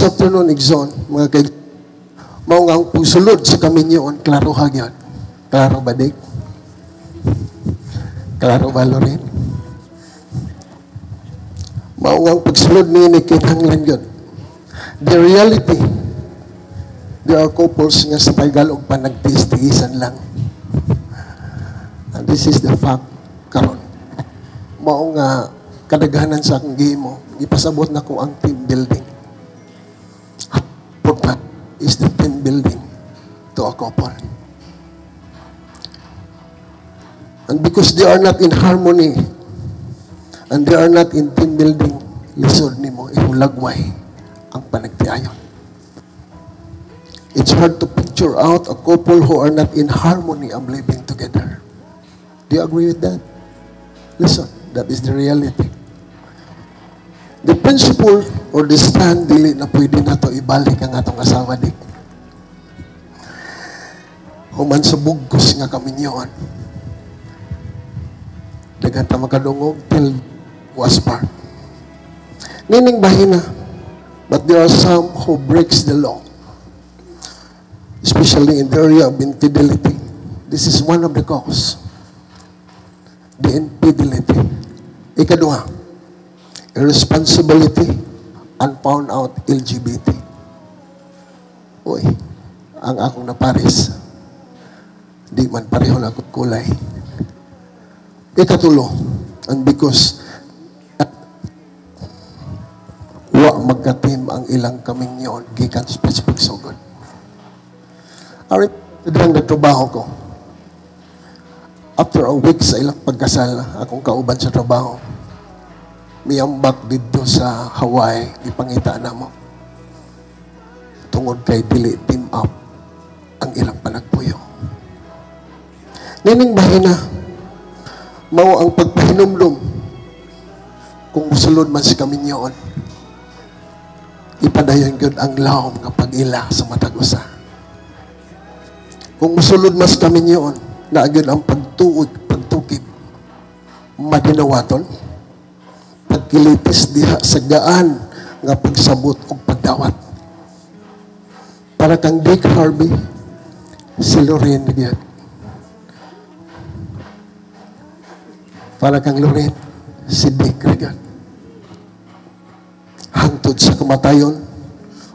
This afternoon, Igson, mga kaibigan, mao nga ang pagsulod sa kaminyoon, klaro hagyan. Klaro ba, Dick? Klaro ba, Lorin? Mao nga ang pagsulod ni kinahanglan yun. The reality, there are couples nga sa Tagalog pa nagtiis-tiisan lang. And this is the fact, karon. Mao nga kadaghanan sa akong gihimo, ipasabot na ko ang team building. Important is the team building to a couple. And because they are not in harmony, and they are not in team building, lisod nimo ihulagway ang panagtiayon. It's hard to picture out a couple who are not in harmony of living together. Do you agree with that? Listen, that is the reality. The principle or the stand, dili na pwede na to ibalik ang atong asawa, Dick. Human sa bugkos nga kaminyoon, dagan ta makadungog till was part. Nining bahina, but there are some who breaks the law, especially in the area of infidelity. This is one of the cause. The infidelity. Ikaduha, irresponsibility, unfound out LGBT. Uy, ang akong naparis, di man pareho na akong kulay. Ikatulo, and because wa magkatim ang ilang kaminyon gikan specific sugod. Arit, tidang nagtrabaho ko. After a week sa ilang pagkasal, akong kauban sa trabaho, miyambak dito sa Hawaii, ipangita na mo. Tungod kay dili team up ang ilang panagpuyo. Nining bahina, mao ang pagpahinumdum kung musulod man si kaminyoon. Ipadayon gyud ang lawom nga pag-ila sa matag usa. Kung musulod mas kaminyoon, na gyud ang pagtuod, pagtukib, madinawaton, pagkilitis diha sa gaan nga pagsabot o pagdawat. Para kang Dick Harvey, si Lorraine gyud. Para kang Lorraine, si Dick gyud. Hangtod sa kamatayon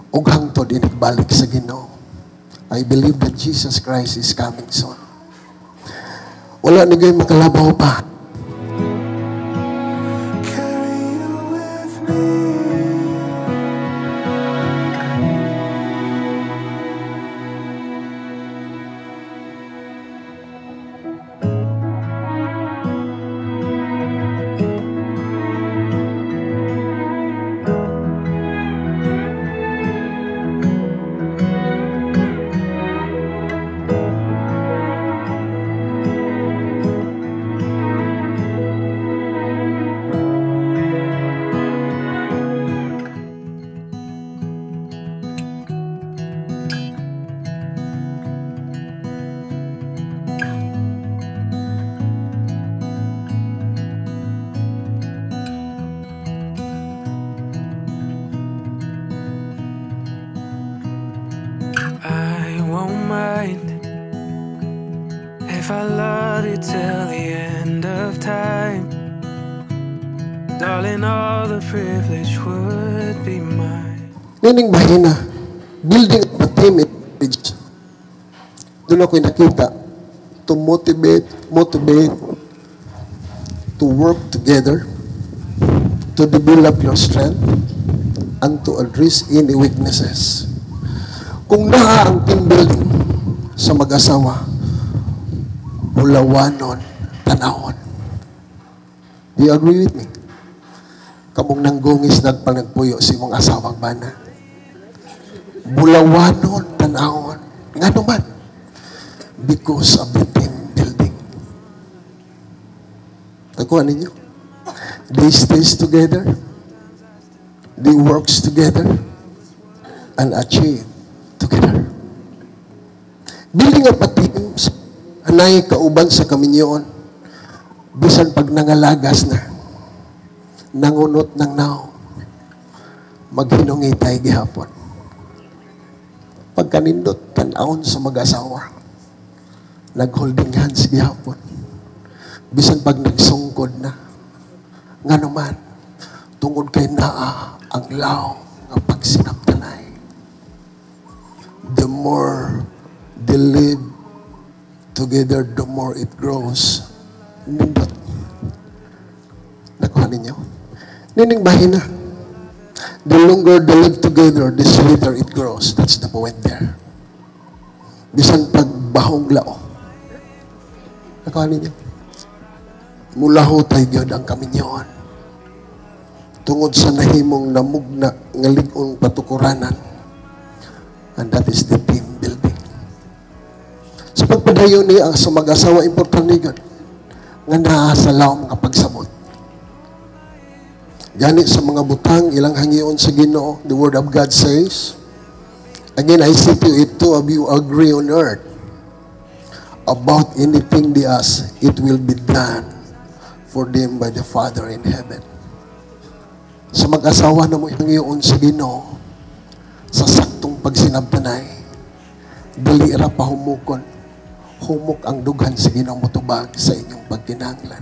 o hangtod inigbalik sa Ginoo. I believe that Jesus Christ is coming soon. Wala na gayon makalabaw pa. If I loved you till the end of time, darling, all the privilege would be mine. Nining bahina, building a team in marriage. Doon ako'y nakita to motivate, to work together, to develop your strength, and to address any weaknesses. Kung naa ang team building sa mag-asawa, bulawanon, tanahon. Do you agree with me? Kamong nanggungis nagpanagpuyo si mong asawang bana. Bulawanon, tanahon. Nga naman, because of the team building. Nakuha ninyo? They stays together, they works together, and achieve together. Building up a team, anay kauban sa kaminyoon, bisan pag nangalagas na, nangunot ng naw, maghinungitay gihapon. pagkanindot, tan-aon sa mag-asawa. Nag-holding hands gihapon. Bisan pag nagsungkod na. Nga naman, tungod kay naa ang law nga pagsinabtanay. The more they live together, the more it grows. Nindot. Nakuha ninyo? Nining bahina. The longer they live together, the sweeter it grows. That's the point there. Bisan pagbahong lao. Nakuha ninyo? Mulaho tayo ang kaminyoon. Tungod sa nahimong namugna nga ligong patukuranan. And that is the team building. Sa pagpadayon niya sa mag-asawa, importante yun. Nga naasalaw mga pagsabot. Gani sa mga butang, ilang hangion sa Ginoo, the Word of God says, again, I say to you, if two of you agree on earth about anything they ask, it will be done for them by the Father in heaven. Sa mag-asawa na mo hangion sa Ginoo, sa saktong pagsinabtanay, dali ra pahumukon, humok ang dughan sa Ginoo motubag sa inyong pagkinahanglan.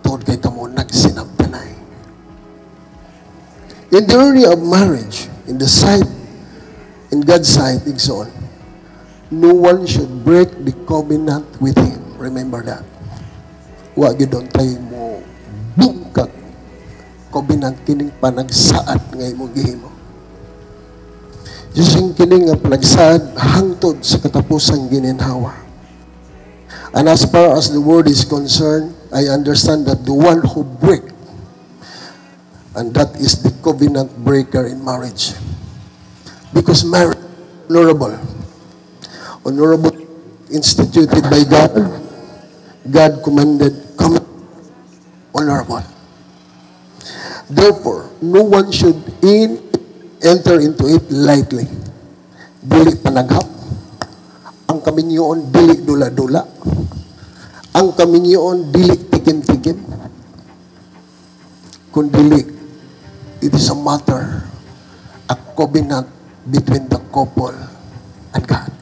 Tungod kay kamo nagsinabtanay. In the area of marriage, in God's sight, igsoon, no one should break the covenant with Him. Remember that. Huwag yun doon tayo mo bungkag covenant kining panagsaad nga imong gihimo. Yung kining nga panagsaad hangtod sa katapusang gininhawa. And as far as the word is concerned, I understand that the one who break, and that is the covenant breaker in marriage. Because marriage is honorable, instituted by God. God commanded, honorable. Therefore, no one should enter into it lightly. Dili panaghap. Ang kaminyoon, dili dula-dula. Ang kaminyoon, dili tikim-tikim. Kundi it is a matter, a covenant between the couple and God.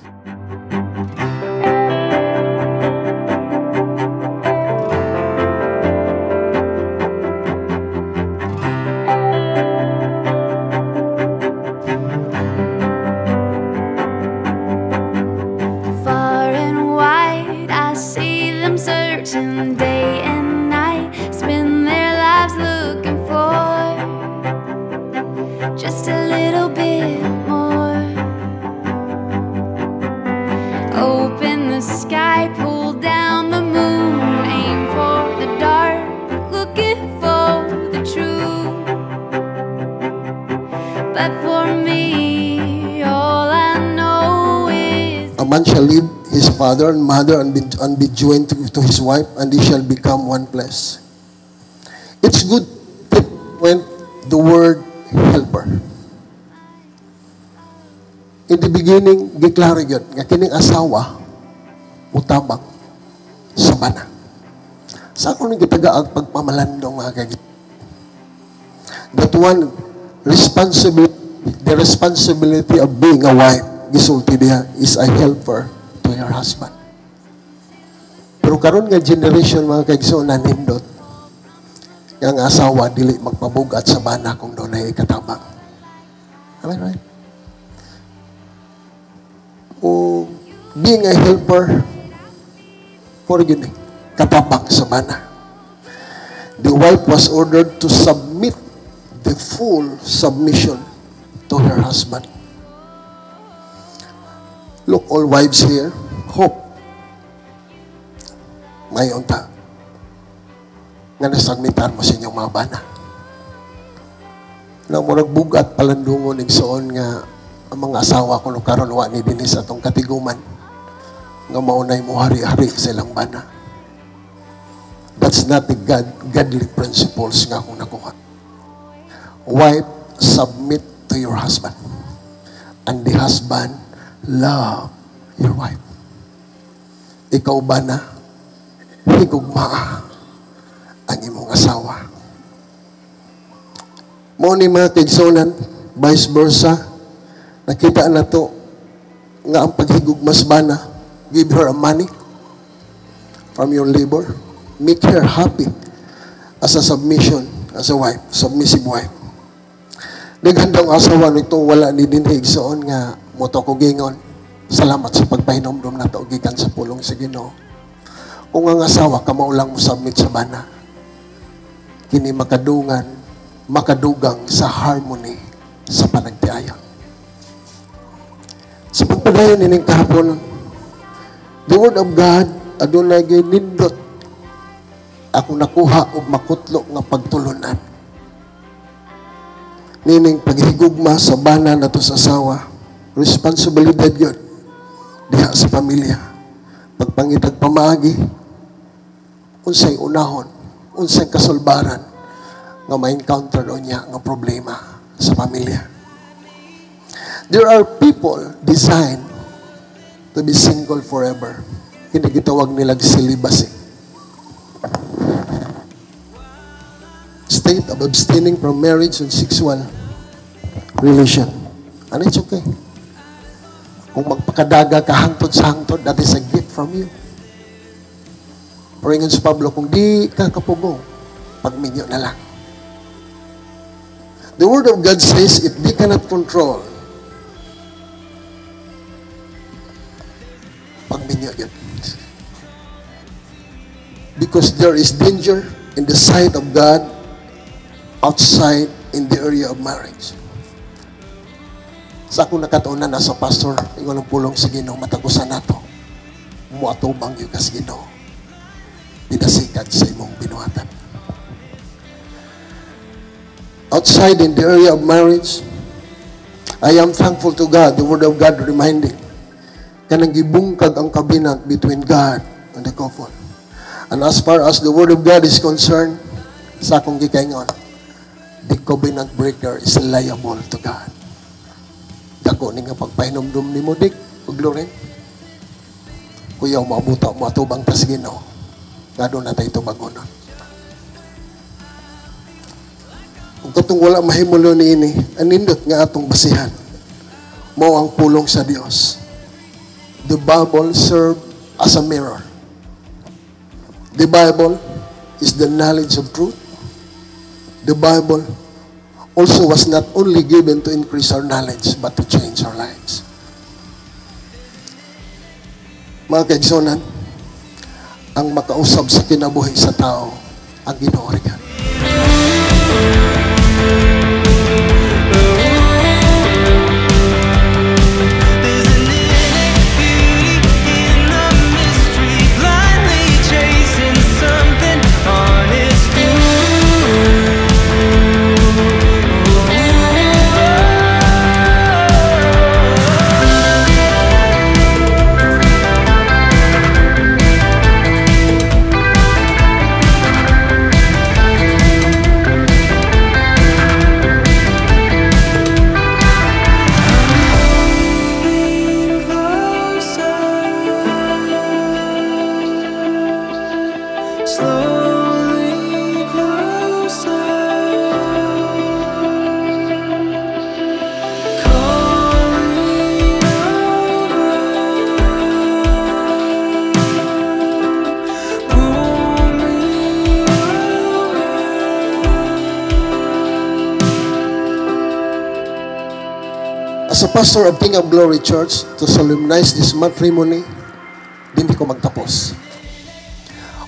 Far and wide, I see them searching day and night, spend their lives looking for just a little bit more. Open the sky, pull down the moon, aim for the dark, looking for the truth. But for me, all I know is A man shall leave his father and mother and be joined to his wife, and they shall become one flesh. It's good when the word helper. In the beginning, giklaro yun, nga kining asawa, mutabang sa bana. Sa ako nang gitagaag pagpamalandong mga kagit. That one, the responsibility of being a wife, gisulti diha, is a helper to your husband. Pero karon nga generation mga kaigsoon na nindot, ang asawa dili magpabugat sa bana kung doon ay katabang. Am I right? O being a helper for yun katabang sa bana. The wife was ordered to submit the full submission to her husband. Look, all wives here, hope may unta nga nasagmitan mo sa inyong mga bana. Na murag bugat palandungon igsoon nga ang mga asawa ko karon wa ni dinhi sa atong katiguman nga maunay mo hari-hari sa ilang bana. That's not the godly principles nga akong nakuha. Wife, submit to your husband. And the husband, love your wife. Ikaw ba na higugmaa ang imong asawa? Mo ni mga kaigsonan, vice versa, nakita na to nga ang paghigugmas bana, give her a money from your labor, make her happy as a submission, as a wife, submissive wife. Naghandang asawa nito, wala ni din higsoon nga moto ko gingon. Salamat sa pagpahinomdom na to, gikan sa pulong sa Ginoo. Kung ang asawa, kamaulang mo submit sa bana, kini makadugang sa harmony sa panagtiayon. Sa pagpadayon nining kahapon, the Word of God, adunay nindot ako nakuha og makutlo nga pagtulunan. Nining paghigugma sa bana nato sa asawa, responsibilidad yun diha sa pamilya. Pagpangitag pamaagi, unsay unahon, unsay kasulbaran nga ma-encounter o niya nga problema sa pamilya. There are people designed to be single forever. Hindi gitawag nilang celibacy. State of abstaining from marriage and sexual relation. And it's okay. Kung magpakadaga ka hangtod sa hangtod, that is a gift from you. Paringan si Pablo, kung di ka kapugong, pagminyo na lang. The Word of God says, if they cannot control, pagminyo yun. Because there is danger in the sight of God outside in the area of marriage. Sa akong nakataunan na sa pastor, ingon ang pulong sa Ginoo, matagusan nato. Muatubang yung kas Ginoo. Dinasikat sa imong binuhatan. Outside in the area of marriage, I am thankful to God, the Word of God reminding, kanang gibungkag ang covenant between God and the couple. And as far as the Word of God is concerned, sa akong gikaingon, the covenant breaker is liable to God. Dako ni nga pagpahinomdom ni mo, Dick, uglorin. Kuyaw, maabuta, matubang tas Ginoo. Gado na tayo tubagonon. Kung katong wala mahimulo ni ini, anindot nga atong basihan. Mo ang pulong sa Dios. The Bible serve as a mirror. The Bible is the knowledge of truth. The Bible also was not only given to increase our knowledge, but to change our lives. Mga kaigsonan, ang makausap sa kinabuhi sa tao, ang Ginoo rin. As a pastor of King of Glory Church, to solemnize this matrimony, hindi ko magtapos.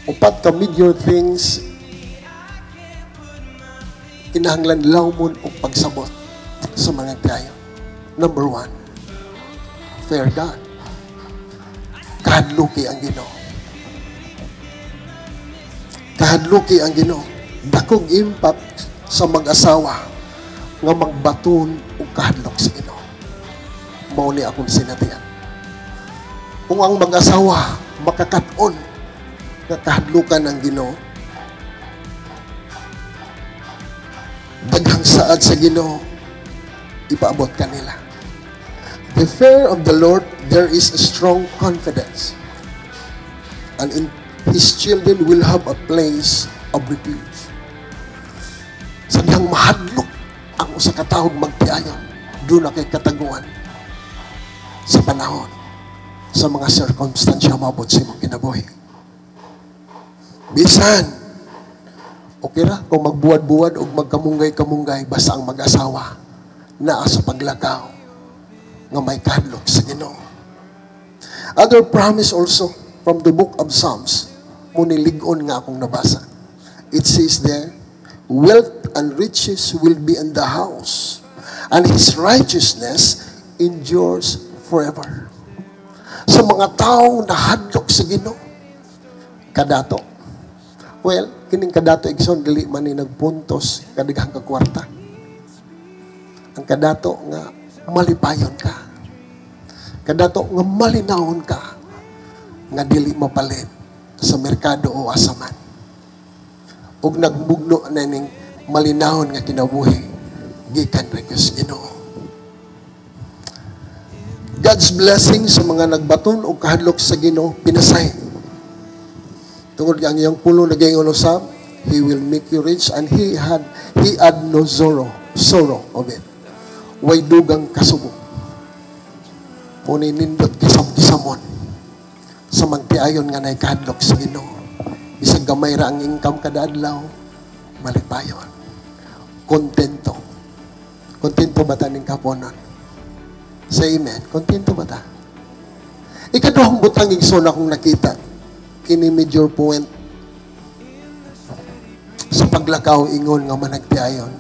Upat ka major things, kinahanglan lawmon o pagsabot sa mga tiyayo. Number 1, fear God. Kahadluki ang Ginoo. Kahadluki ang Ginoo. Dakong impact sa mag-asawa nga magbaton o kahadlok sa Ginoo. Mao ni akong sinatian. Kung ang mag-asawa makakaton nga kahadlukan ng Ginoo, daghang saad sa Ginoo ipaabot kanila. The fear of the Lord, there is a strong confidence, and in His children will have a place of refuge. Sadyang mahadlok ang usa ka tawo magtiayon, doon na kay kataguan. sa panahon, sa mga circumstansya mabot sa imong kinabuhi. Bisan, okay ra kung magbuwad-buwad o magkamunggay-kamunggay basta ang mag-asawa naa sa paglakaw nga may kahadlok sa Ginoo. Other promise also from the book of Psalms, munilig-on nga akong nabasa. It says there, wealth and riches will be in the house, and His righteousness endures forever. Sa mga taong nahadlok sa Ginoo, kadato. Well, kining kadato igsoon dili man ni nagpuntos kadaghang kwarta. Ang kadato nga malipayon ka. Kadato nga malinawon ka nga dili mapalit sa merkado o asaman. Ug nagbugno na ning malinawon nga kinabuhi gikan ra sa Ginoo. God's blessing sa mga nagbaton o kahadlok sa Ginoo pinasay. Tungod ang iyang pulo naging usab, He will make you rich, and He had no sorrow of it. Way dugang kasubo. Muni nindot kisam-kisamon sa magtiayon nga nay kahadlok sa Ginoo. Bisag gamay ra ang income kada adlaw, malipayon. Kontento. Kontento ba ta ning kaponon? Say amen. Kontento ba ta? Ikaduhang butang igsoon akong nakita. Kini major point sa paglakaw ingon nga managtiayon.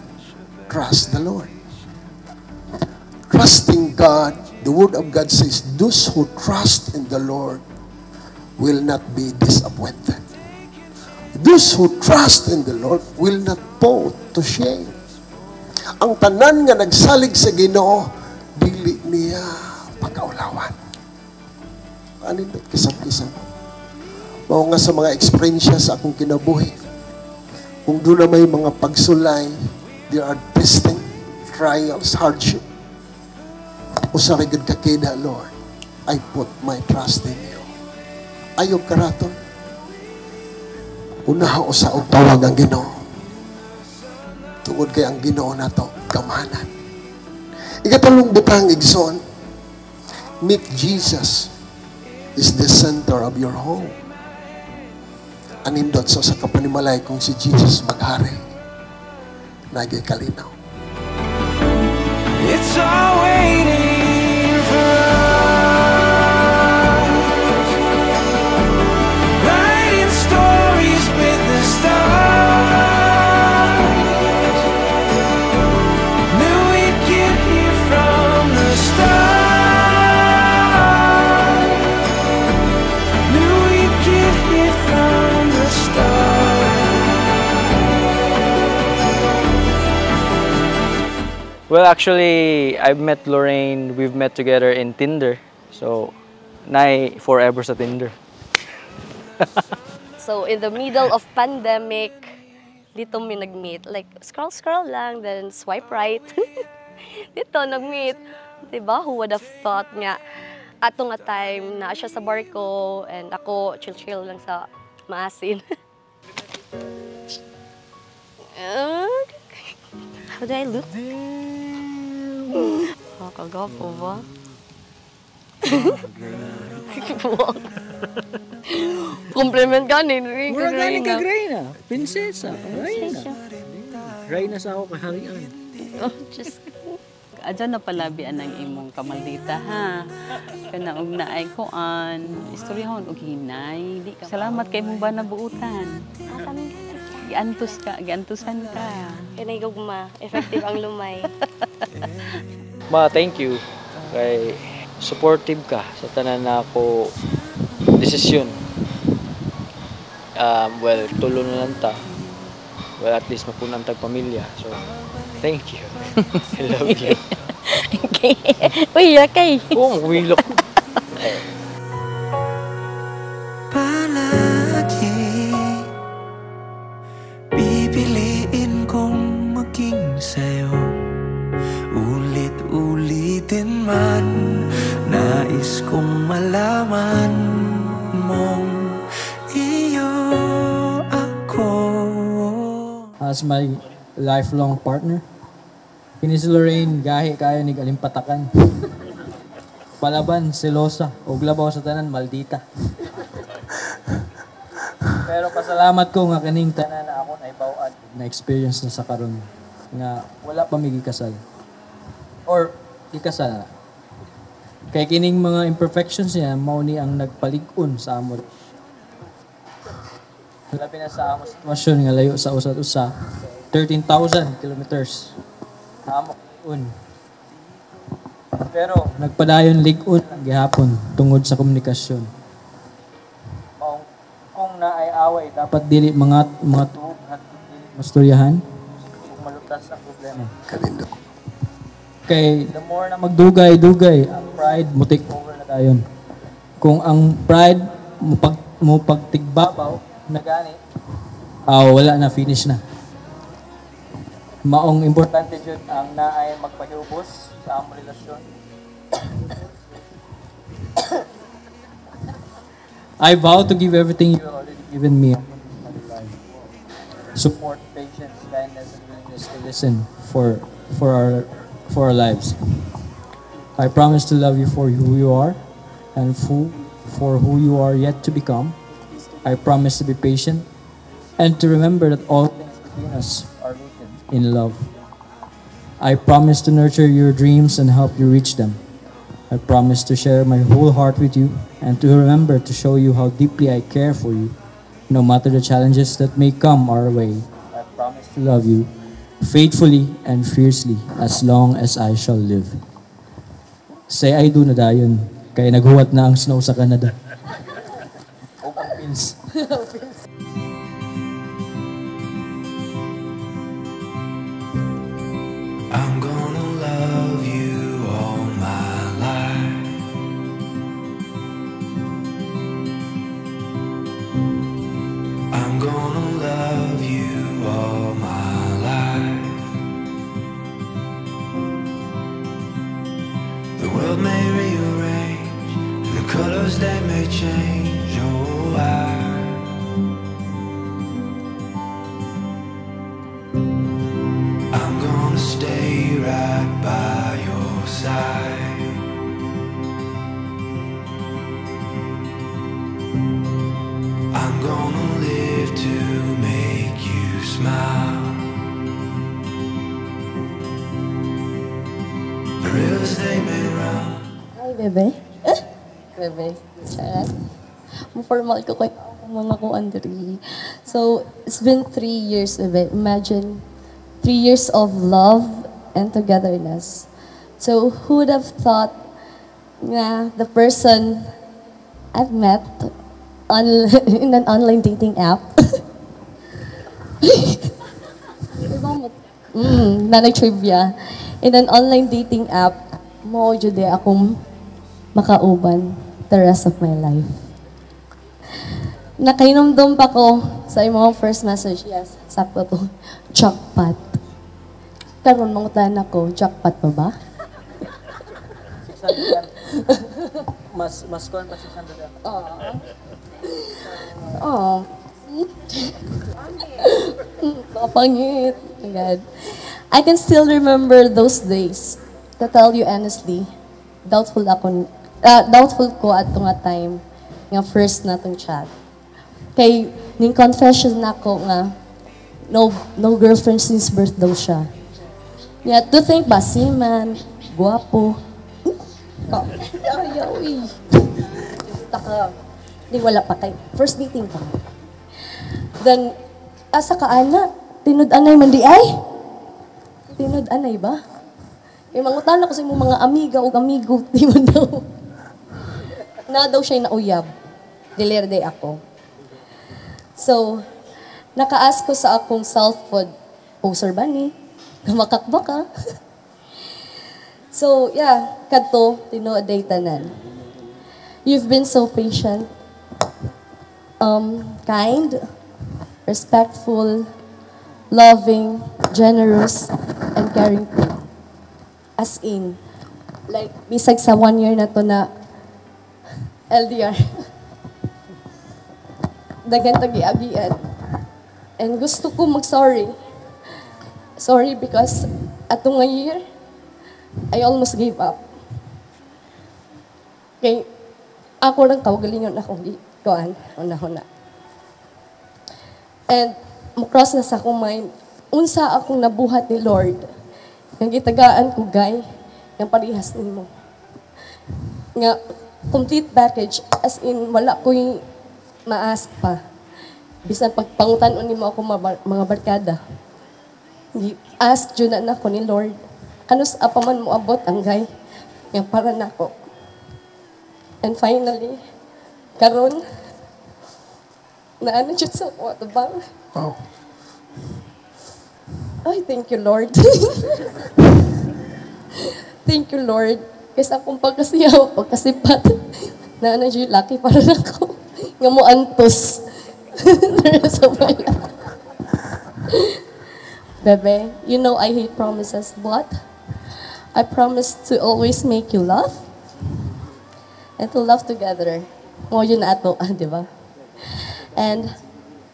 Trust the Lord. Trusting God, the Word of God says, those who trust in the Lord will not be disappointed. Those who trust in the Lord will not put to shame. Ang tanan nga nagsalig sa Ginoo, dili niya pagkaulawan. Anindot kisam-kisam. Mao nga sa mga eksperyensya sa akong kinabuhi. Kung doon na may mga pagsulay, there are testing, trials, hardship. Usa ra gid ka kida, Lord, I put my trust in you. Ayog karaton. Unaha usa og tawag ang Ginoo. Tungod kay ang Ginoo nato gamahanan. Ikatulong butang igsoon, make Jesus is the center of your home. Anindot sa kapanimalay kung si Jesus maghari. Nagay kalinaw. It's all waiting for us, writing stories with the stars. Knew we'd get here from the start. Knew we'd get here from the start. Well, actually, I've met Lorraine. We've met together in Tinder. So, nai forever sa Tinder. So, in the middle of pandemic, dito mi nag-meet. Like, scroll lang, then swipe right. Dito nag-meet. Diba? Who would have thought nga, ato nga time na siya sa barko, and ako chill-chill lang sa maasin. How do I look? Kagapo ba? Compliment ka ni Mura galing kay Reyna. Prinsesa. Reyna. Reyna sa ako kaharian. Oh, just... Adyan na palabian ang imong kamaldita, ha? Kana og naay koan, istoryahon og hinay. Di ka. Salamat kay mong ba nabuutan. Asamin ka. Giantusan ka. Kanay gugma, effective ang lumay. Ma, thank you. Kay supportive ka sa tanan na ako desisyon. Well, tulo na lang ta. Well, at least mapunan tag pamilya. So, thank you. I love you. Okay. Uy, yakay. Oo, humilok. Palagi pipiliin kong maging sa'yo. Ulit-ulitin man, nais kong malaman mong iyo ako. As my lifelong partner, kini si Lorraine, gahi kaya ni alimpatakan. palaban, selosa, ug labaw sa tanan, maldita. Pero pasalamat ko nga kaning tanan na ako na ibawad na experience na sa karon nga wala pa mi gikasal. Or ikasal na. Kay kining mga imperfections niya mao ni ang nagpalig-on sa amon. Labi na sa among sitwasyon nga layo sa usat usa 13,000 kilometers. Amo un. Pero nagpadayon lig-on ang gihapon tungod sa komunikasyon. Maong kung naay away dapat dili mga tuog at dili masturyahan ug malutas ang problema. Kanindot. Kay the more na magdugay-dugay ang pride mo take over na dayon. Kung ang pride mo pagtigbabaw na gani, wala na, finish na. Maong importante jud ang naay magpahiubos sa among relasyon. I vow to give everything you already given me. Support, patience, kindness, and willingness to listen for our lives. I promise to love you for who you are and for who you are yet to become. I promise to be patient and to remember that all things between us are rooted in love. I promise to nurture your dreams and help you reach them. I promise to share my whole heart with you and to remember to show you how deeply I care for you, no matter the challenges that may come our way. I promise to love you faithfully and fiercely as long as I shall live. Say I do na dayon, kaya naghuwat na ang snow sa Canada. Open pins. I'm gonna love you all my life. I'm gonna love you all my life. The world may rearrange and the colors they may change. Oh, I'm gonna stay right by your side. I'm gonna live to make you smile. The rivers they may run. Hi, bebe. Bebe. Charot. Formal ko kay mga ko, Andre. So, it's been 3 years, bebe. Imagine 3 years of love and togetherness. So, who would have thought na the person I've met in an online dating app nanay trivia. In an online dating app, mo jud akong makauban the rest of my life. Nakainomdom pa ko sa imong first message. Yes, sakto to. Jackpot. Karon mangutan ako, jackpot pa ba? mas kon pa 600. Oh. Kapangit. Oh God. I can still remember those days. To tell you honestly, doubtful ko at nga time nga first na tong chat. Kay ning confession nako nga no girlfriend since birth daw siya. Yeah, to think ba si man, guwapo. Ayaw eh. Taka. Di wala pa kay first meeting pa. Then asa ka ana? Tinud-anay man di ay? Tinud-anay ba? Mangutan ako sa imong mga amiga o amigo, di mo daw. Na daw siya nauyab. Dilerde ako. So, naka-ask ko sa akong self-food poser ba ni? Makakba ka? So, yeah, kadto, tinuoday tanan. You've been so patient, kind, respectful, loving, generous, and caring people. As in, like, bisag sa 1 year na to na LDR. Dagan tagi-agian. And gusto ko mag-sorry. Sorry because atong nga year, I almost gave up. Kay ako lang kaugalingon akong kuan una-una. And mukras na sa akong mind, unsa akong nabuhat ni Lord. Nga gitagaan ko gay, nga parihas nimo. Nga complete package, as in wala ko'y ma-ask pa. Bisan pagpangutan nimo ako mga barkada. Ask jud na ako ni Lord. Kanus apa man mo abot ang gay nga para nako. And finally, karon naano jud sa ako tabang. Wow. Ay, thank you, Lord. Thank you, Lord. Kasi akong pagkasiyaw, pagkasipat, na jud lucky para nako. Nga mo antos. Sa wala. Bebe, you know I hate promises, but I promise to always make you laugh and to laugh together. Mo yun na ato, di ba? And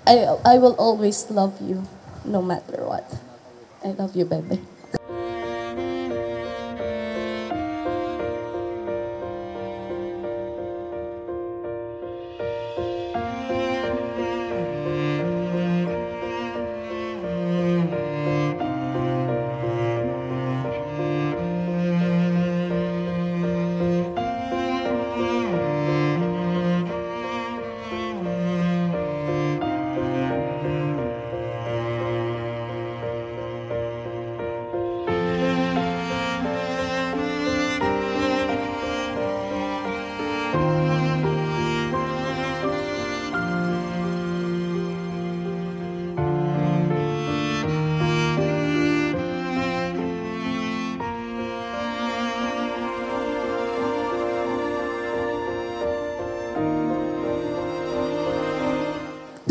I will always love you no matter what. I love you, Bebe.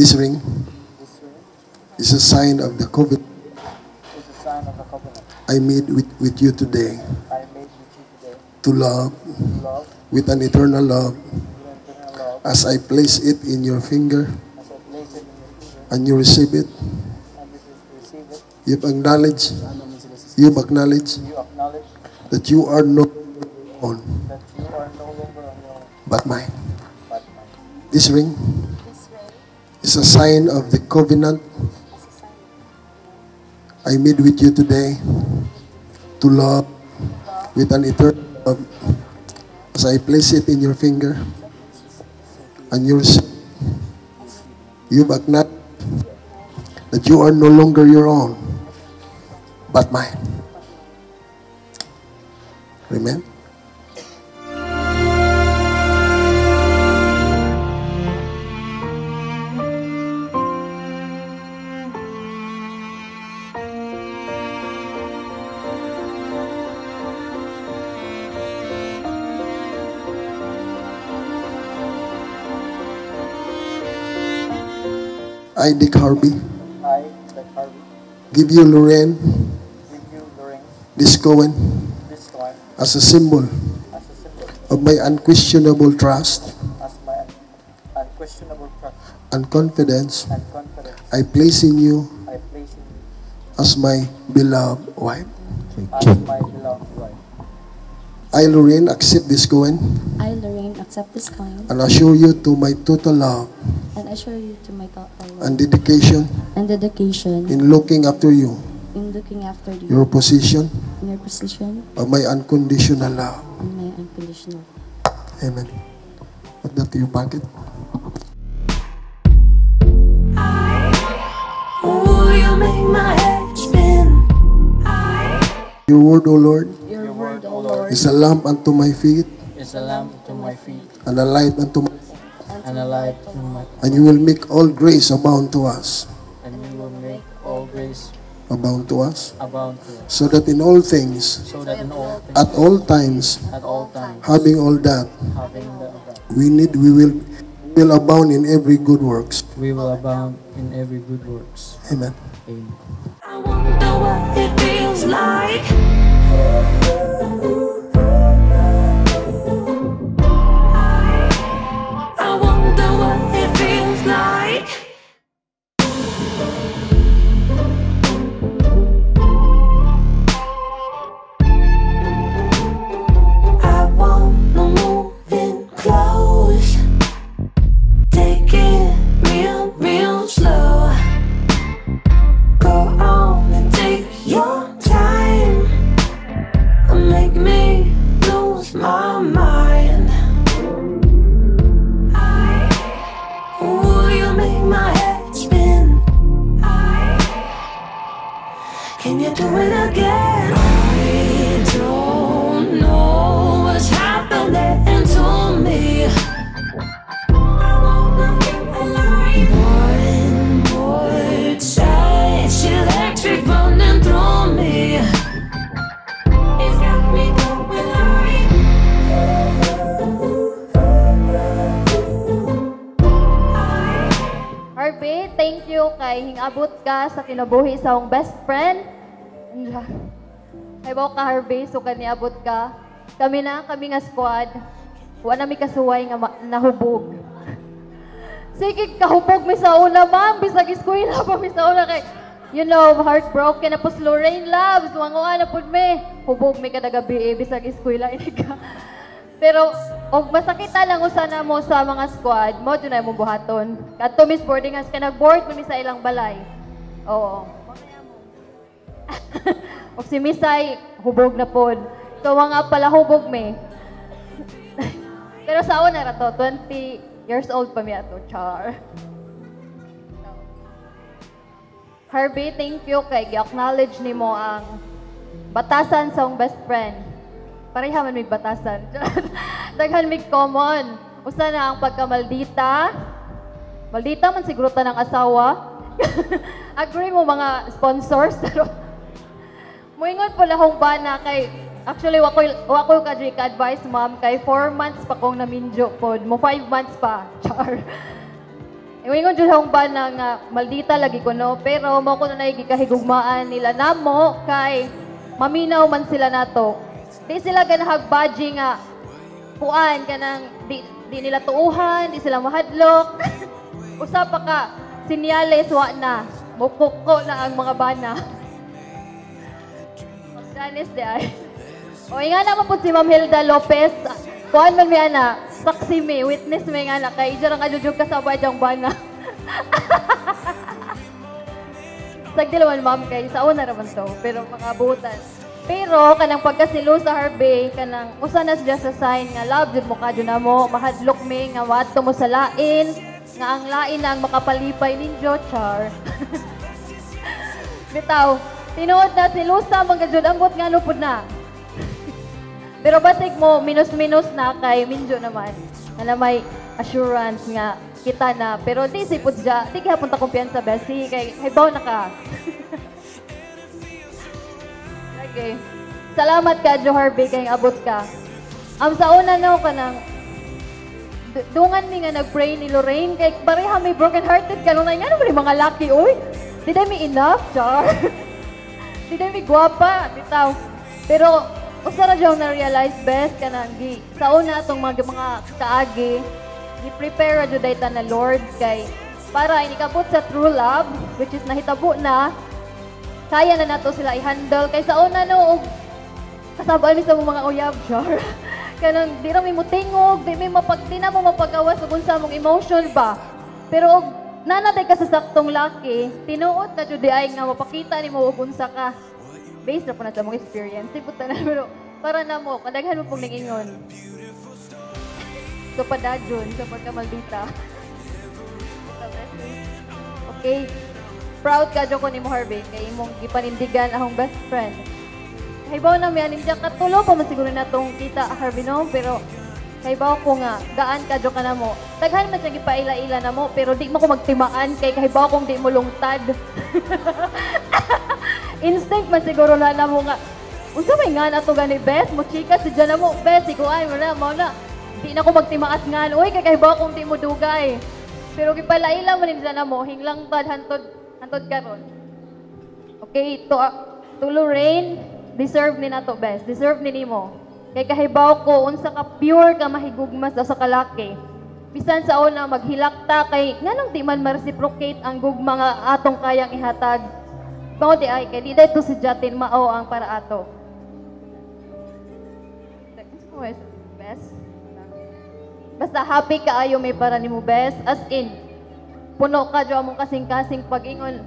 This ring is a sign of the covenant I made with you today to love with an eternal love as I place it in your finger and you receive it. You've acknowledged that you are no on but mine. This ring is a sign of the covenant I made with you today to love with an eternal love as I place it in your finger and you've acknowledged that you are no longer your own but mine. Amen. I, Dick Harvey, give you Lorraine, this Cohen, as a symbol of my unquestionable trust and confidence I place in you as my beloved wife. I, Lorraine, accept this Cohen I, Lorraine, accept this coin and assure you to my total love and assure you to my total love and dedication and dedication in looking after you, in looking after you, your position in your position, of my unconditional love. and my unconditional. Amen. Put that to your pocket. Ooh, you make my head spin. Your word, O Lord, Your word, O Lord, is a lamp unto my feet Is a lamp to my feet and a light unto my and a light to my and you will make all grace abound to us, and you will make all grace abound to us, abound to us, so that in all things, so that in all things, at all times, at all times, having all that having the we need, we will abound in every good works. we will abound in every good works. Amen. Amen. I wonder what it feels like. I wonder what it feels like. I wanna move in Can you do it again? I don't know what's happening to me. I wanna feel alive. One more touch, electric running through me. It's got me going like. Harvey, thank you kay hingabot ka sa kinabuhi sa akong best friend. Ay ka Harvey, so kaniabot ka. Kami nga squad. Wala mi kasuway nga nahubog. Sige, kahubog mi sa una, ma'am. Bisag eskwela pa mi sa una kay, you know, heartbroken na po Lorraine loves. Wanguan na po mi. Hubog mi kada gabi, bisag eskwela ini ka. Pero, og masakita lang usana mo sa mga squad, mo dyan ay mo buhaton. Kadto Miss Boarding House, ka nag-board mo mi sa ilang balay. Oo. Og si Misay, hubog na po. So, mga pala hubog mi. Pero sa una na to, 20 years old pa mi ato, char. Harvey, thank you kay gi-acknowledge ni mo ang batasan sa akong best friend. Pareha man may batasan. Daghan may common. Usa na ang pagkamaldita. Maldita man siguro ta ng asawa. Agree mo mga sponsors. Muingon po lahong bana kay actually wako ka advice ma'am kay 4 months pa kong naminjo pod. Mo 5 months pa. Char. Muingon jud lahong bana nga maldita lagi ko no pero mo ko na gikahigugmaan nila namo kay maminaw man sila nato. Di sila ganahag badging nga puan kanang di nila tuuhan, di sila mahadlok. Usa pa ka sinyales wa na mukuko na ang mga bana. Magdanis di ay. O nga naman po si Ma'am Hilda Lopez. Kuan man mi ana, saksi mi, witness mi nga na kay jarang adjud kasabay jang bana. Sagdilawan ma'am kay sa una ra man to, pero mga butan. Pero kanang pagkasilo sa Harvey, kanang usa na siya sa sign nga love jud mo kadyo na mo, mahadlok mi nga wato mo sa lain, nga ang lain na ang makapalipay ninyo, char. Bitaw, tinuod na si Lusa mga jud ambot nga lupod na. Pero basig mo minus-minus na kay Minjo naman. Na may assurance nga kita na, pero di sipod siya, di kaya punta kumpiyansa besi kay hibaw na ka. Okay. Salamat ka, Jo Harvey, kay abot ka. Sa una na ka nang dungan mi nga nag-pray ni Lorraine, kay pareha may broken-hearted ka. Nung nga naman yung mga lucky, uy, di dahil may enough, char. Di dahil may guwapa, bitaw. Pero, usara diyang na-realize best ka nang sa una itong mga kaagi, i-prepare dyo dahil na Lord, kay para inikabot sa true love, which is nahitabo na, kaya na nato sila i-handle. Kay sa una no, kasabaan mi sa mga uyab, char. Kanang di ra may mutingog, di may na mo mapagawas ug unsa mong emotion ba. Pero og nanatay ka sa saktong laki, tinuod na jud ay nga mapakita nimo og unsa ka. Based na po na sa mong experience, sipot na pero para na mo, kadaghan mo pong ningingon. So padadyon sa pagkamaldita. Okay. Proud ka dyan ko ni mo, Harvey, kay imong gipanindigan akong best friend. Kaibaw na may anim dyan, katulo pa man siguro na itong kita, Harvey, no? Pero kaibaw ko nga, gaan ka dyan ka na mo. Taghan man siya gipaila-ila na mo, pero di mo ko magtimaan, kay kaibaw kong di mo lungtad. Instinct man siguro na mo nga, unsa may nga na ito gani, best, mo chika si dyan na mo, best, ikuan mo na, di na ko magtimaat nga, uy, kay kaibaw kong di mo dugay. Pero gipaila-ila mo nila na mo, hinglang tad, hantod karon. Okay, to Lorraine, deserve ni nato best. Deserve ni nimo. Kay kahibaw ko unsa ka pure ka mahigugmas sa kalaki. Bisan sa una maghilakta kay nganong di man ma-reciprocate ang gugma nga atong kayang ihatag. Mao di ay kay di dayto si Jatin mao ang para ato. Best. Basta happy kaayo may para nimo best as in puno ka dyan mong kasing-kasing pag-ingon.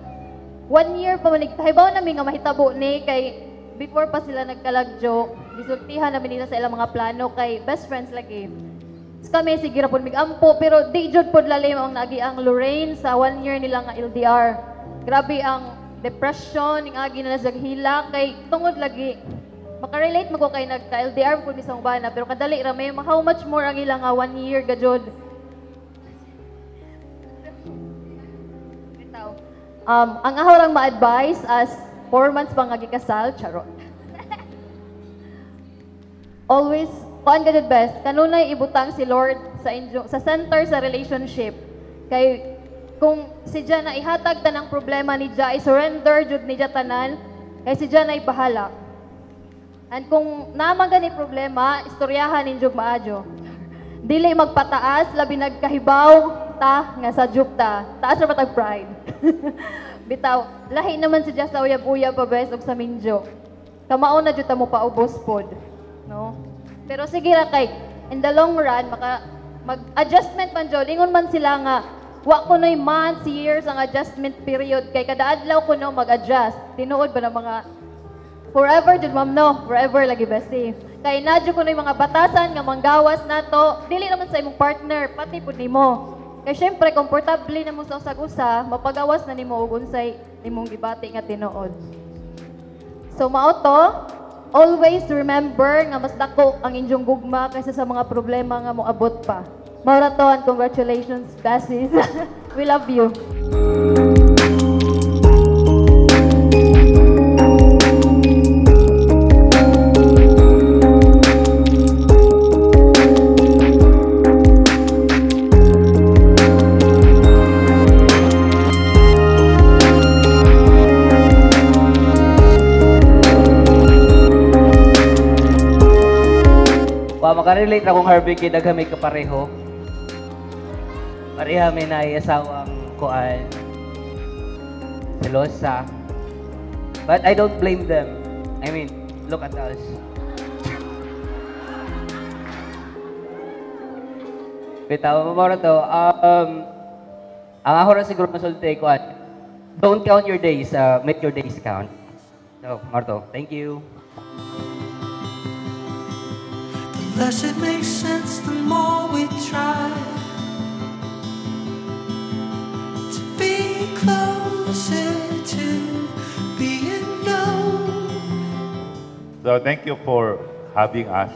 1 year pa manigtahibaw namin nga mahitabo ni kay before pa sila nagkalagjo, gisultihan namin nila sa ilang mga plano kay best friends lagi. Kami sige ra pud mig-ampo pero di jud pud lalim ang nagi ang Lorraine sa 1 year nila nga LDR. Grabe ang depression, ning agi na nasaghila kay tungod lagi. Makarelate mo ko kay nagka-LDR ko bisang bana pero kadali ra may how much more ang ilang 1 year gajod. Ang ahorang ma-advise as 4 months pa nga gikasal, charot. Always, kuan ka jud best, kanunay ibutang si Lord sa center sa relationship. Kay kung si Jan na ihatag tanang problema ni Jai, surrender jud ni tanan, kay si Jan ay bahala. And kung naman gani problema, istoryahan ninyo maadyo. Dili magpataas, labi nagkahibaw ta nga sa jupta. Taas ra matag pride. Bitaw, lahi naman si Jan sa uyab-uyab pa best og sa minjo. Kamao na jud ta mo paubos pod. No? Pero sige ra kay in the long run mag-adjustment man jud ingon man sila nga wa ko noy months, years ang adjustment period kay kada adlaw ko no mag-adjust. Tinuod ba na mga forever jud ma'am no, forever lagi besti. Kay nadyo ko noy mga batasan nga manggawas nato, dili naman sa imong partner, pati pud nimo. Kay syempre komportable na mo sa usag-usa, mapagawas na nimo og unsay imong gibati nga tinuod. So mao to, always remember nga mas dako ang inyong gugma kaysa sa mga problema nga moabot pa. Marathon, congratulations, Besties. We love you. Makarelate akong Harvey kay daghan may kapareho. Pareha may naiyasawang kuan. Selosa. But I don't blame them. I mean, look at us. Bitaw mo to. Ang ako rin siguro masulti kuan. Don't count your days. Make your days count. So, Marto, thank you. Less it makes sense, the more we try to be closer to being known. So thank you for having us.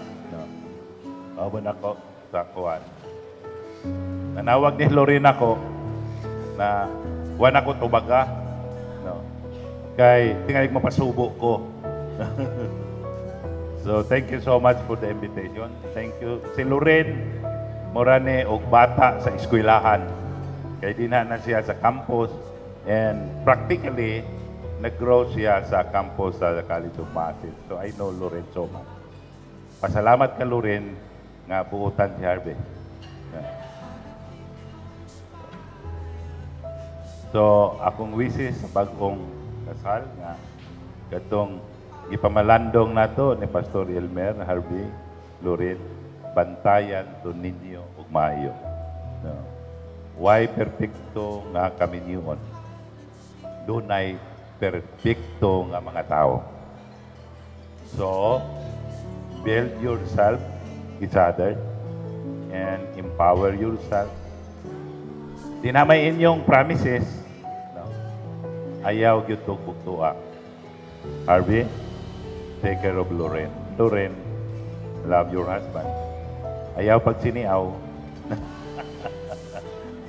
Mabon ako sa kuwan. Nanawag ni Lorena ako na kuwan ako tubaga. No. Kay tingalig mapasubo ko. So, thank you so much for the invitation. Thank you. Si Loren Morane og bata sa eskwelahan. Kaya dinha na siya sa campus and practically nag-grow siya sa campus sa College of Masin. So, I know Loren so much. Pasalamat ka, Loren, nga buutan si Harvey. So, akong wishes sa bagong kasal nga katong ipamalandong nato ni Pastor Elmer, Harvey, Loren, bantayan to ninyo ug maayo. No. Why perfecto nga kami niyon? Dunay perfecto nga mga tao. So, build yourself, each other, and empower yourself. Di na may inyong promises. No. Ayaw gyud tong bugtua. Harvey, take care of Loren. Loren, love your husband. Ayaw pag siniaw.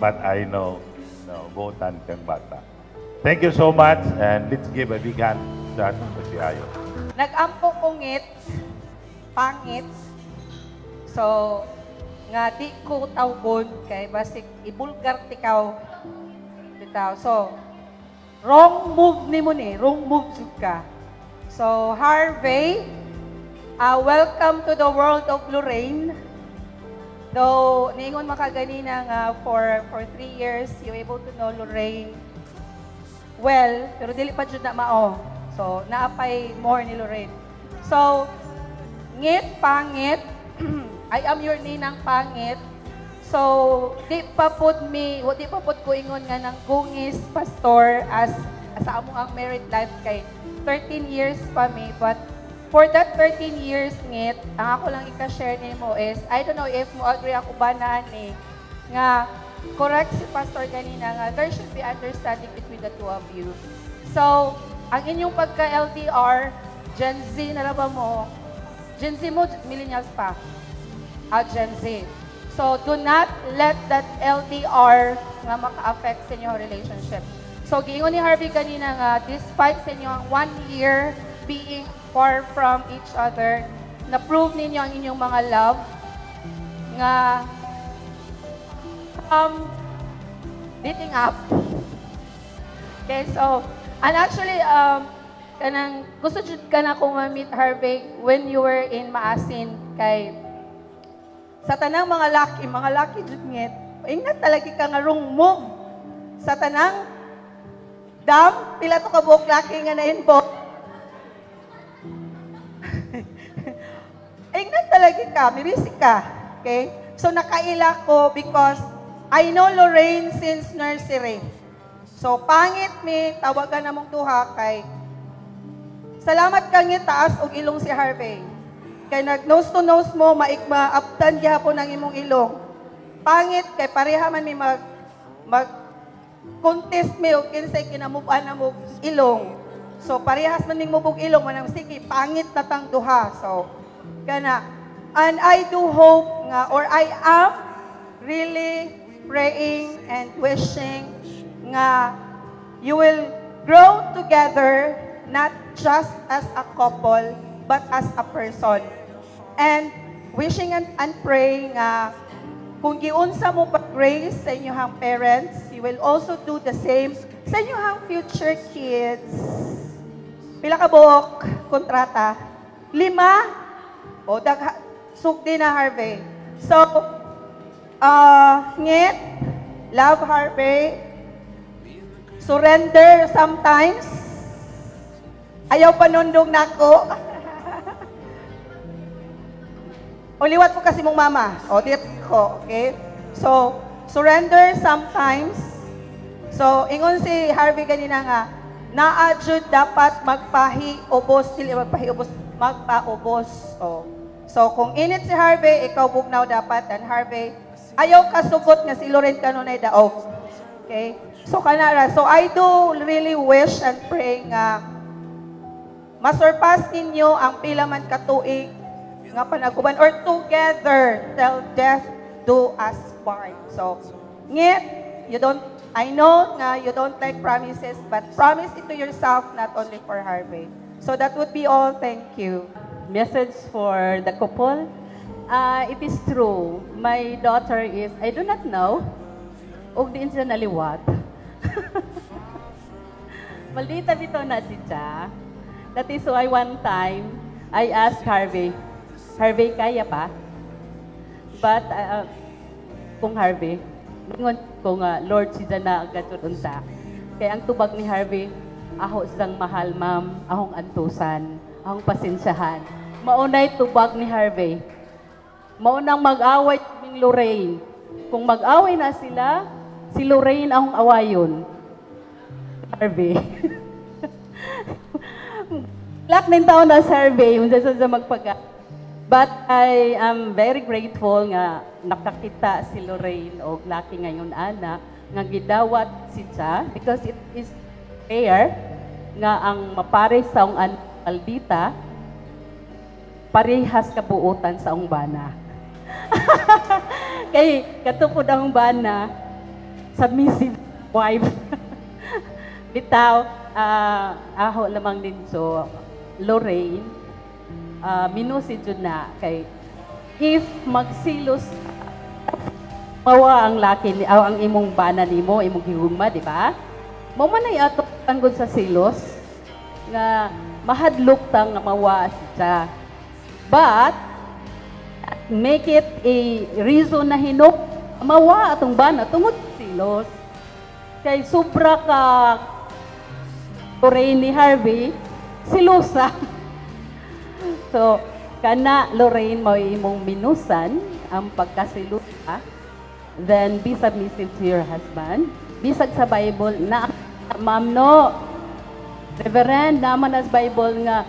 But I know, no, botan kang bata. Thank you so much, and let's give a big hand sa ating pasihayo. Nag-ampo kongit, pangit. So, nga di ko tawgon kay basig ibulgar tikaw. Bitaw. So, wrong move ni mo ni, wrong move jud ka. So, Harvey, welcome to the world of Lorraine. Though, niingon makaganina nga for 3 years, you able to know Lorraine well, pero dili pa jud na mao. So, naapay more ni Lorraine. So, ngit, pangit, I am your ninang pangit. So, di pa pud ko ingon nga nang gungis pastor as sa among ang married life kay 13 years pa mi, but for that 13 years ngit, ang ako lang i-share nimo is, I don't know if mo agree ako ba na ani, nga correct si pastor kanina nga there should be understanding between the two of you. So, ang inyong pagka-LDR, Gen Z na ba mo? Gen Z mo, millennials pa. Gen Z. So, do not let that LDR nga maka-affect sa inyong relationship. So, giingon ni Harvey kanina nga, despite sa inyong 1 year being far from each other, na-prove ninyo ang inyong mga love nga dating up. Okay, so, and actually, kanang gusto jud ka na kung ma-meet Harvey when you were in Maasin kay sa tanang mga laki jud ngit. Ingat talaga ka nga wrong move. Sa tanang dam, pila to ka buok laki nga na-involve. Ingat talaga ka, mirisi ka. Okay? So nakaila ko because I know Lorraine since nursery. So pangit mi, tawagan na mong duha kay salamat kang taas og ilong si Harvey. Kay nag-nose to nose mo, maikma-aptan gihapon ang imong ilong. Pangit, kay pareha man mi mag-contest mi o kinsay kinamuban na mo ilong. So, parehas man ming mubog ilong, manang sige, pangit na tang duha. So, kana. And I do hope nga, or I am really praying and wishing nga you will grow together, not just as a couple, but as a person. And wishing and praying nga kung giunsa mo pag-raise sa inyong parents, you will also do the same sa inyong future kids. Pila ka buok kontrata? 5? O sugdi na Harvey. So, ngit, love Harvey, surrender sometimes. Ayaw panundong nako. O liwat po kasi mong mama. O dit ko, okay? So, surrender sometimes. So, ingon si Harvey kanina nga, naadjud dapat magpahiubos, dili magpahiubos, magpaubos. O. So, kung init si Harvey, ikaw bugnaw dapat. And Harvey, ayaw kasugot nga si Lorraine kanunay daog. Okay? So, kanara. So, I do really wish and pray nga masurpass ninyo ang pila man katuig nga panaguban or together till death do us part. So, ngit, I know nga you don't like promises, but promise it to yourself, not only for Harvey. So that would be all. Thank you. Message for the couple. It is true. My daughter is, I do not know, og diin siya naliwat. Maldita dito na siya. That is why one time, I asked Harvey, kaya pa? But, kung Harvey, ingon ko nga, Lord, siya na agad unta. Kaya ang tubag ni Harvey, aho siyang mahal, ma'am, ahong antusan, ahong pasensyahan. Maunay tubag ni Harvey. Maunang mag-away ng Lorraine. Kung mag-away na sila, si Lorraine ahong awayon. Harvey. Lak ng taon na survey, yung sa magpaga. But I am very grateful nga nakakita si Lorraine o laki ngayon anak nga gidawat siya because it is fair nga ang mapares sa ang Aldita parehas kabuutan sa ang bana. Kay katupod ang bana submissive wife. Bitaw aho lamang din so Lorraine minusid yun na kay if magsilos mawa ang laki ang imong bana nimo imong higugma di ba mo man ay ato tanggod sa silos nga mahadlok tang nga mawa siya but make it a reason na hinok mawa atong bana tungod silos kay sobra ka Lorraine ni Harvey silosa. So, kana Lorraine mo imong minusan ang pagkasilusa, then be submissive to your husband. Bisag sa Bible na ma'am no, Reverend, naman as Bible nga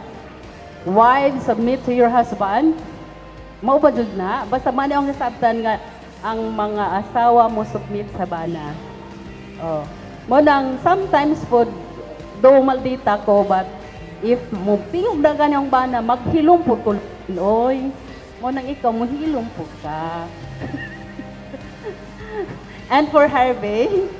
wives submit to your husband. Mao ba jud na? Basta man ang nasabtan nga ang mga asawa mo submit sa bana. Oh. Mo nang sometimes po do maldita ko, but if mo tingog na ganyang bana, maghilom po ko. Oy, mo nang ikaw, mohilom po ka. And for Harvey,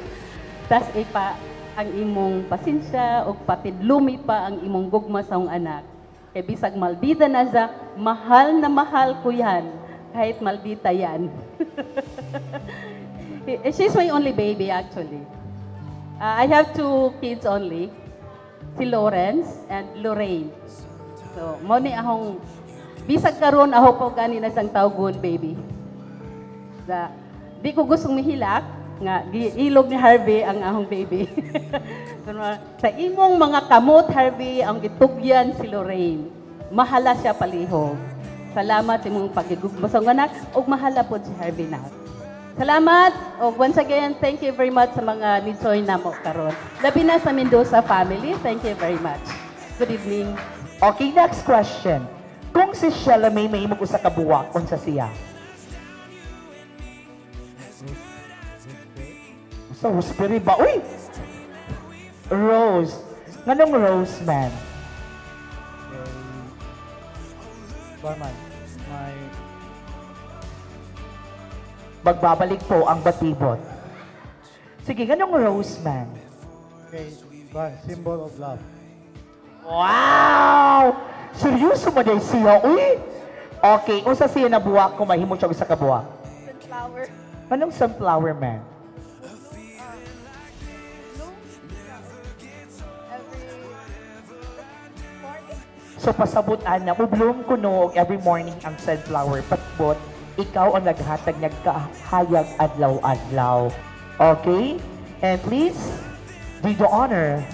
tas ipa ang imong pasensya o patidlumi pa ang imong gugma sa iyong anak. Kay bisag maldita na siya, mahal na mahal ko yan. Kahit maldita yan. She's my only baby actually. I have 2 kids only. Si Lawrence and Lorraine. So, mo ni ahong bisag karon ako po kanina sang tawgon baby. Di ko gustong mihilak nga ilog ni Harvey ang ahong baby. Sa imong mga kamot Harvey ang gitugyan si Lorraine. Mahala siya palihog. Salamat imong pagigugma sa anak ug mahala pod si Harvey na. Salamat ug once again thank you very much sa mga nitsoy namo karon. Labi na sa Mendoza family. Thank you very much. Good evening. Okay, next question. Kung si Sheila May mahimog usa ka buwak unsa siya? Sa Rosemary ba? Uy! Rose. Nganong Rose, man? Barman, Magbabalik po ang batibot. Sige, nganong Rose, man? Okay, symbol of love. Wow! Seryoso mo day siya, uy! Okay, unsa siya na buwak kung mahimo siya usa ka buwak? Sunflower. Anong sunflower, man? So pasabutan na, bloom kuno every morning ang sunflower. Patbot, ikaw ang naghatag nagkahayag adlaw-adlaw. Okay? And please, do the honor.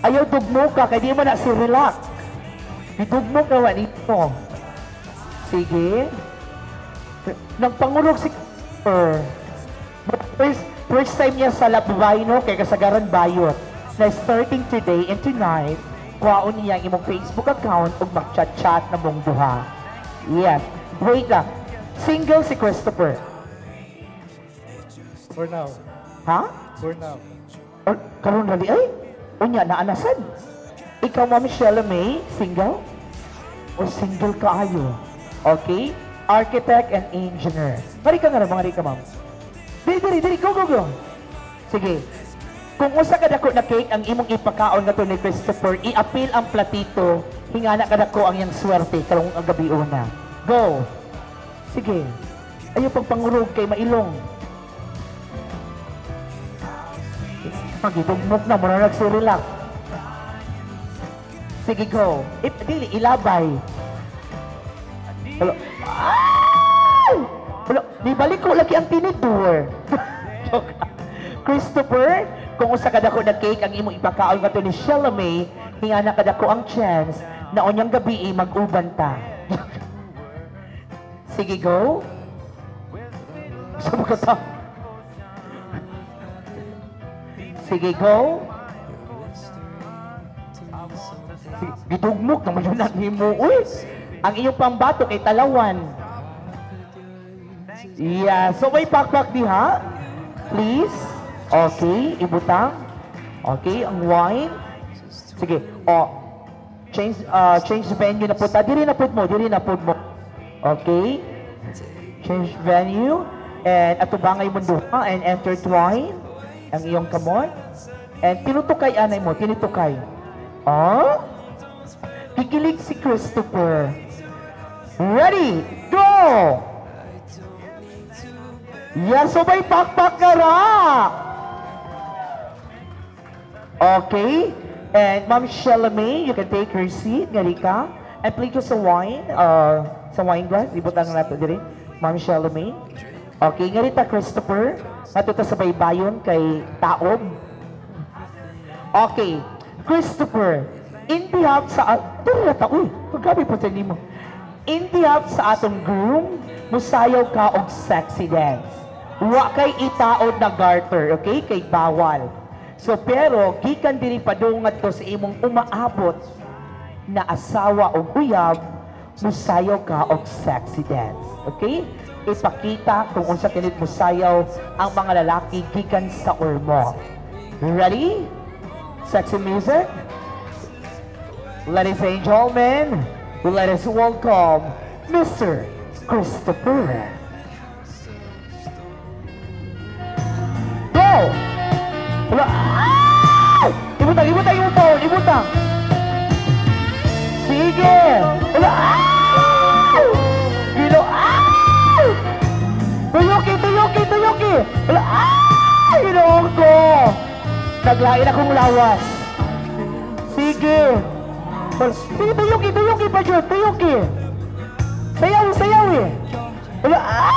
Ayaw dugmo ka, kaya di mo na si relax. Dugmo ka wa nito. Sige. Nagpangulog si first time niya sa Labay, no? Kaya kasagaran bayot. Na starting today and tonight, kwaon niya ang imong Facebook account ug mag-chat-chat na mong duha. Yes. Wait lang. Single si Christopher. For now. Ha? For now. Or, karon gali ay? Unya na anasan? Ikaw, Ma'am Sheila May, single? O single ka ayo? Okay? Architect and engineer. Mari ka nga na, mga ma'am. Diri, go. Sige. Kung usa ka dako na cake ang imong ipakaon nga to ni Christopher, i-appeal ang platito, hingana ka dako ang iyang swerte karong ang gabi una. Go. Sige. Ayaw pagpangurog kay mailong. Magidugmok na, muna nagsirilak. Sige, go. Dili, ilabay. Hello. Hello. Nibalik ko lagi ang tinidor. Christopher, kung usa ka dako na cake ang imong ipakaon nga to ni Sheila May, hingana ka dako ang chance na onyang gabi mag-uban ta. Sige, go. Saan ka ta? Sige, go. Gidugmok naman yun ang himo. Uy! Ang iyong pambato kay Talawan. Yeah. So, may pakpak diha. Please. Okay. Ibutang. Okay. Ang wine. Sige. Change venue na po. Diri na po mo. Okay. Change venue. And atubangay mo duha. And intertwine ang iyong kamot. And tinutukay anay mo. Tinutukay. Kikilig si Christopher. Ready? Go! Yes, so may pakpak ka ra! Okay. And Ma'am Sheila May, you can take her seat. Ngari ka. And play ko sa wine. Sa wine glass. Ibutang nato diri. Ma'am Sheila May. Okay. Ngari ta, Christopher. Matuta sa baybayon kay Taob. Okay. Christopher, in behalf sa... Uy, magabi po sa mo. In behalf sa atong groom, musayaw ka og sexy dance. Wa kay itaod na garter, okay? Kay bawal. So, pero, gikan diri padungat to sa imong umaabot na asawa o uyab, musayaw ka og sexy dance. Okay? ipakita kung unsa kinid mo sayaw ang mga lalaki gikan sa ormo. Ready? Sexy music? Ladies and gentlemen, let us welcome Mr. Christopher. Go! Wala! Ah! Ibutang, ibutang, ibutang, ibutang! Sige! Wala! Ah! Gino! Ah! Tuyuki, tuyuki, tuyuki! Wala! Ah! Ginoon ko! Naglain akong lawas. Sige! Sige, tuyuki, tuyuki pa dyan, tuyuki! Sayaw, sayaw eh! Wala! Ah!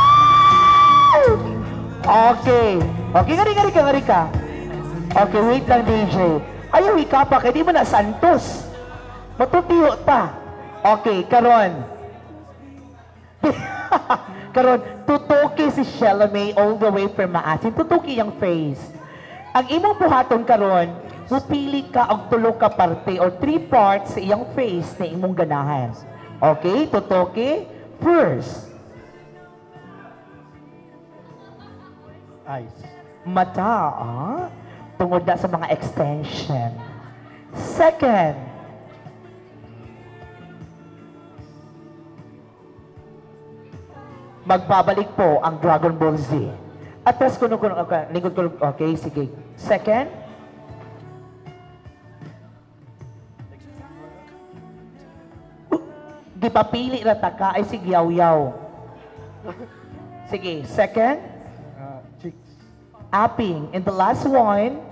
Okay. Okay, ngari ka, ngari ka. Okay, wait lang, DJ. Ayaw, ika pa, kaya di mo na santos. Matutiyo pa. Okay, karon. Karon, tutuki si Shellamay all the way from Maasin. Tutuki yung face. Ang imong buhaton karon, mupili ka og tulo ka parte or 3 parts sa iyang face na imong ganahan. Okay, tutuki. First, Eyes. mata, tungod na sa mga extension. Second, magbabalik po ang Dragon Ball Z. Atras ko nung lingkod ko, okay, sige. Second, gipapili na taka ay sige yaw-yaw. Sige, second, Cheeks. apping. And the last one,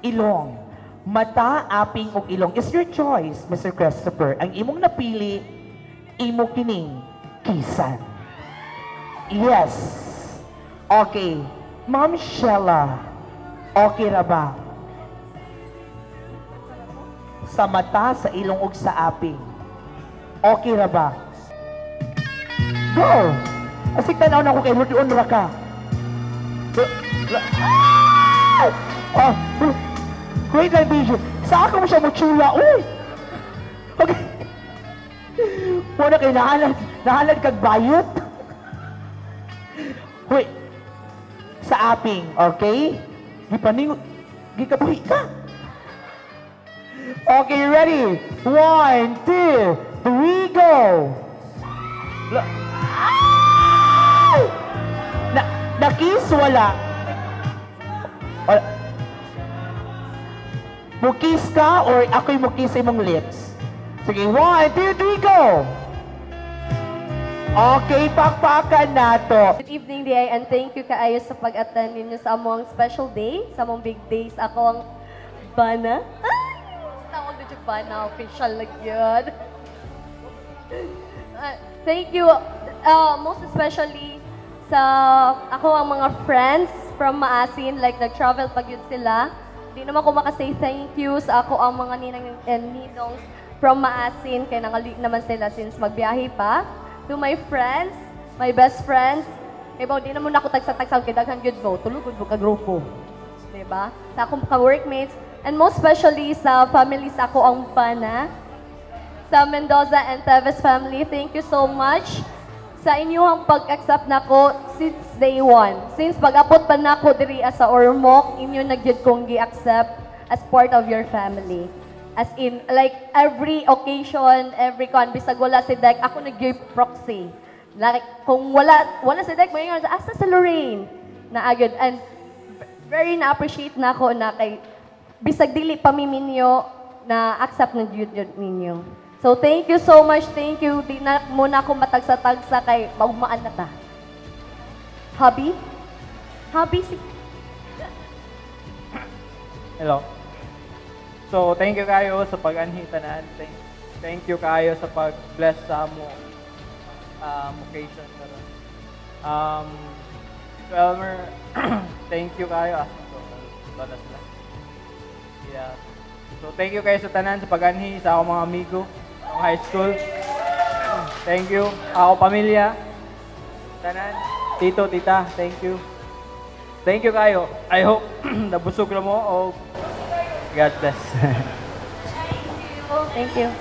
ilong. Mata, apping, o ilong. It's your choice, Mr. Christopher. Ang imong napili, imo kining kisan. Yes. Okay. Ma'am Shella, okay na ba? Sa mata, sa ilong, ug sa apping. Okay na ba? Go! Asik tanaw na ko kay Lord Unra ka. Oh, wait lang, DJ. Sa ako mo siya mutula. Uy! Okay. Wala kayo nahalad kag bayot. Wait. Sa apping, okay? Gikabuhi ka. Okay, ready? 1, 2, 3, go! Nakis wala. Mukis ka or ako'y mukis sa imong lips? Sige, 1, 2, 3, go! Okay, pakpakan na to. Good evening, DI, and thank you kaayo sa pag-attend ninyo sa among special day, sa among big days. Ako ang Bana. Tawag na dyan Bana, official lang yun. Thank you, most especially sa ako ang mga friends from Maasin, like nag-travel pag yun sila. Di naman ko makasay thank you sa ako ang mga ninang and ninongs from Maasin, kaya nangali naman sila since magbiyahe pa. To my friends, my best friends, ibaw di naman ako tagsa-tagsaw kay daghan gyud ko, tulugod ko ka grupo. Diba? Sa akong ka-workmates, and most especially sa family sa ako ang Bana, sa Mendoza and Teves family, thank you so much sa inyong pag-accept nako since day 1. Since pag-abot pa nako diri sa Ormoc, inyo nagyud kong gi-accept as part of your family. As in, like, every occasion, every con, bisag wala si Dek, ako nag-give proxy. Like, kung wala si Dek, may nga, asa sa Lorraine? Na agad. And very na-appreciate na ako na kay, bisag dili pamiminyo, na accept na jud ninyo. So, thank you so much, thank you. Di na muna ako matagsa-tagsa kay, maugmaan na ta. Hobby? Hobby si... Hello. So, thank you kayo sa pag-anhitanan. Thank you kayo sa pag-bless sa mo occasion. Elmer, thank you kayo. Wala sila. Yeah. So, thank you kayo sa tanan, sa pag-anhi, sa akong mga amigo, sa high school. Thank you. Ako pamilya. Tanan. Tito, tita, thank you. Thank you kayo. I hope nabusog na mo o God bless. Thank you.